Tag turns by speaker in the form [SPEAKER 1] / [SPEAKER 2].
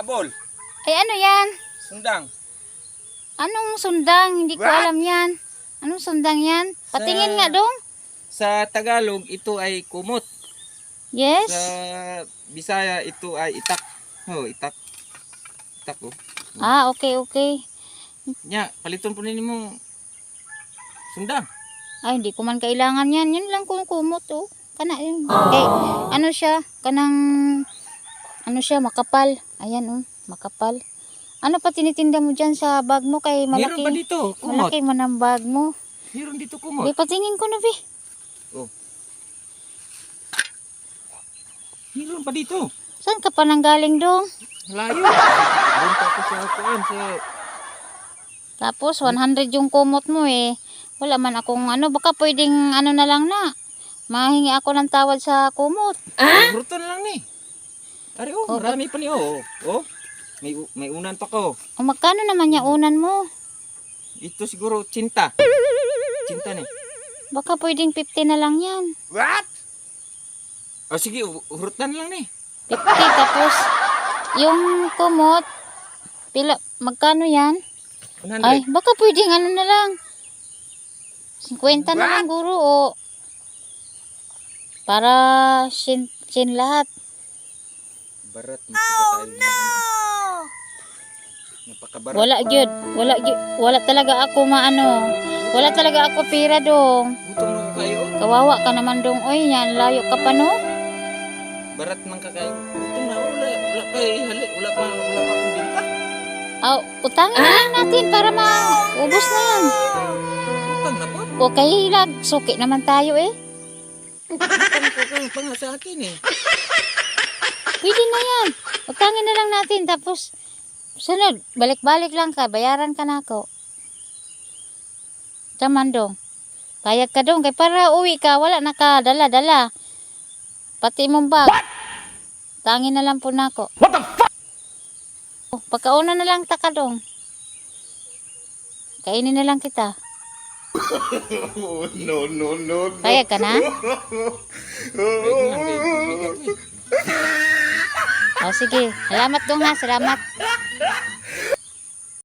[SPEAKER 1] habol.
[SPEAKER 2] Ay, ano yan?
[SPEAKER 1] Sundang.
[SPEAKER 2] Anong sundang? Hindi ko
[SPEAKER 1] What?
[SPEAKER 2] alam yan. Anong sundang yan? Patingin nga dong.
[SPEAKER 1] Sa Tagalog, ito ay kumot.
[SPEAKER 2] Yes.
[SPEAKER 1] Sa Bisaya, ito ay itak. Oh, itak. Itak, oh.
[SPEAKER 2] Ah, okay, okay.
[SPEAKER 1] Nya, paliton po ninyo mong sundang.
[SPEAKER 2] Ay, hindi ko man kailangan yan. Yun lang kung kumot, oh. Kana yun. Okay. Ano siya? Ano siya? Makapal. Ayan, oh. Makapal. Ano pa tinitinda mo dyan sa bag mo? Kay
[SPEAKER 1] Meron ba
[SPEAKER 2] malaki.
[SPEAKER 1] dito? Kumot.
[SPEAKER 2] Malaki man ang bag mo.
[SPEAKER 1] Meron dito kumot.
[SPEAKER 2] Di, patingin ko na, Bi.
[SPEAKER 1] Oh. Meron pa dito.
[SPEAKER 2] Saan ka pa nanggaling, dong?
[SPEAKER 1] Layo. Doon pa ako sa kuan sa
[SPEAKER 2] Tapos, 100 yung kumot mo, eh. Wala man akong ano. Baka pwedeng ano na lang na. Mahingi ako ng tawad sa kumot.
[SPEAKER 1] Bruton lang ni. Ari oh,
[SPEAKER 2] Oh,
[SPEAKER 1] marami pa ni oh. Oh. May unan pa ko.
[SPEAKER 2] O, magkano naman yung unan mo?
[SPEAKER 1] Ito siguro cinta. Cinta ni.
[SPEAKER 2] Baka pwedeng 50 na lang yan.
[SPEAKER 1] What? Oh sige, urutan lang ni.
[SPEAKER 2] 50, tapos yung kumot, pila, magkano yan?
[SPEAKER 1] 100.
[SPEAKER 2] Ay, baka pwedeng ano na lang. 50 na lang guro, o. Para sin lahat.
[SPEAKER 1] Barat mo tayo na. Napakabarat.
[SPEAKER 2] Wala talaga ako maano. Wala talaga ako pira dong.
[SPEAKER 1] Gutom na kayo.
[SPEAKER 2] Kawawa ka naman dong, oy, yan, layo ka pa no?
[SPEAKER 1] Barat man ka kayo. Gutom na wala pa hali, wala pa akong binta.
[SPEAKER 2] Aw, utangin na lang natin para maubos na yan.
[SPEAKER 1] Utang na po.
[SPEAKER 2] O kahilag, suki naman tayo eh.
[SPEAKER 1] Utang ko kayo pa nga sa akin eh.
[SPEAKER 2] Pwede na yan. Utangin na lang natin. Tapos, sunod, balik-balik lang ka. Bayaran ka na ako. Taman dong. Payag ka dong. Kaya para uwi ka, wala na ka. Dala. Pati mong bag. Tangin na lang po na ako.
[SPEAKER 1] What the fuck?
[SPEAKER 2] Pagkauna na lang taka dong. Kainin na lang kita.
[SPEAKER 3] No.
[SPEAKER 2] Payag ka na? O sige. Salamat dong ha. Salamat.